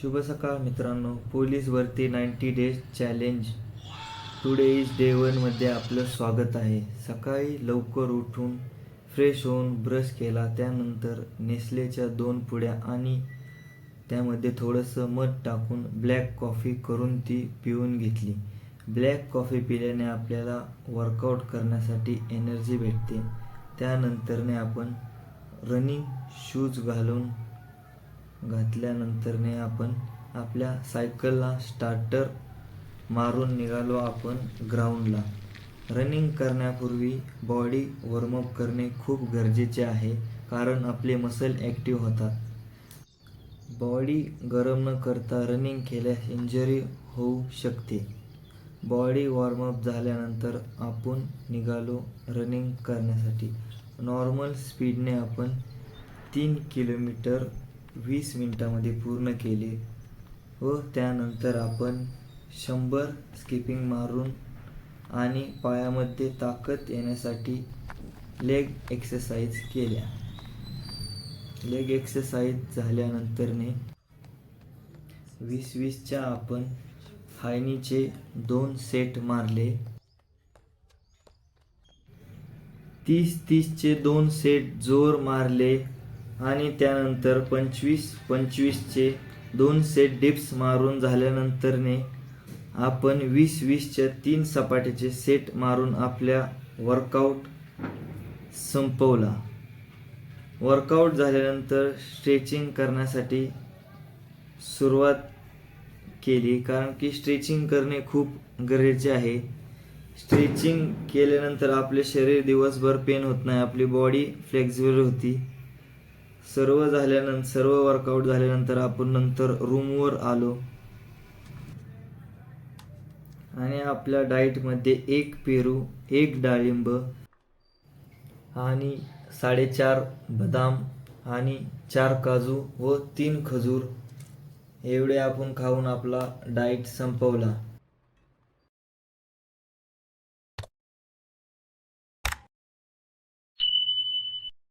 शुभ सकाळ मित्रांनो. पोलीस भरती 90 days challenge today is day 1 मध्ये आपलं स्वागत आहे. सकाळी लवकर उठून फ्रेश होऊन ब्रश केला, त्यानंतर नेस्लेच्या 2 पुड्या आणि त्यामध्ये थोडंसं मध टाकून ब्लॅक कॉफी करून ती पिऊन घेतली. ब्लॅक कॉफी पिल्याने आपल्याला वर्कआउट करण्यासाठी एनर्जी भेटते. त्यानंतरने आपण रनिंग शूज घातल्यानंतरने आपण आपल्या सायकलला स्टार्टर मारून निघालो आपण ग्राउंडला. रनिंग करण्यापूर्वी बॉडी वॉर्मअप करणे खूप गरजेचे आहे, कारण आपले मसल ॲक्टिव्ह होतात. बॉडी गरम न करता रनिंग केल्यास इंजरी होऊ शकते. बॉडी वॉर्मअप झाल्यानंतर आपण निघालो रनिंग करण्यासाठी. नॉर्मल स्पीडने आपण 3 किलोमीटर 20 मिनिटांमध्ये पूर्ण केले व त्यानंतर आपण 100 स्किपिंग मारून आणि पायामध्ये ताकद येण्यासाठी लेग एक्सरसाइज केल्या. लेग एक्सरसाइज झाल्यानंतरने 20-20च्या आपण हाय नीचे 2 सेट मारले. 30-30चे 2 सेट जोर मारले आणि त्यानंतर 25-25चे 2 सेट डिप्स मारून झाल्यानंतरने आपण 20-20च्या 3 सपाटीचे सेट मारून आपल्या वर्कआउट संपवला. वर्कआउट झाल्यानंतर स्ट्रेचिंग करण्यासाठी सुरुवात केली, कारण की स्ट्रेचिंग करणे खूप गरजेचे आहे. स्ट्रेचिंग केल्यानंतर आपले शरीर दिवसभर पेन होत नाही, आपली बॉडी फ्लेक्झिबल होती. सर्व वर्कआउट झाल्यानंतर आपण नंतर रूमवर आलो आणि आपल्या डाएटमध्ये 1 पेरू, 1 डाळिंब आणि 4.5 बदाम आणि 4 काजू व 3 खजूर एवढे आपण खाऊन आपला डाएट संपवला.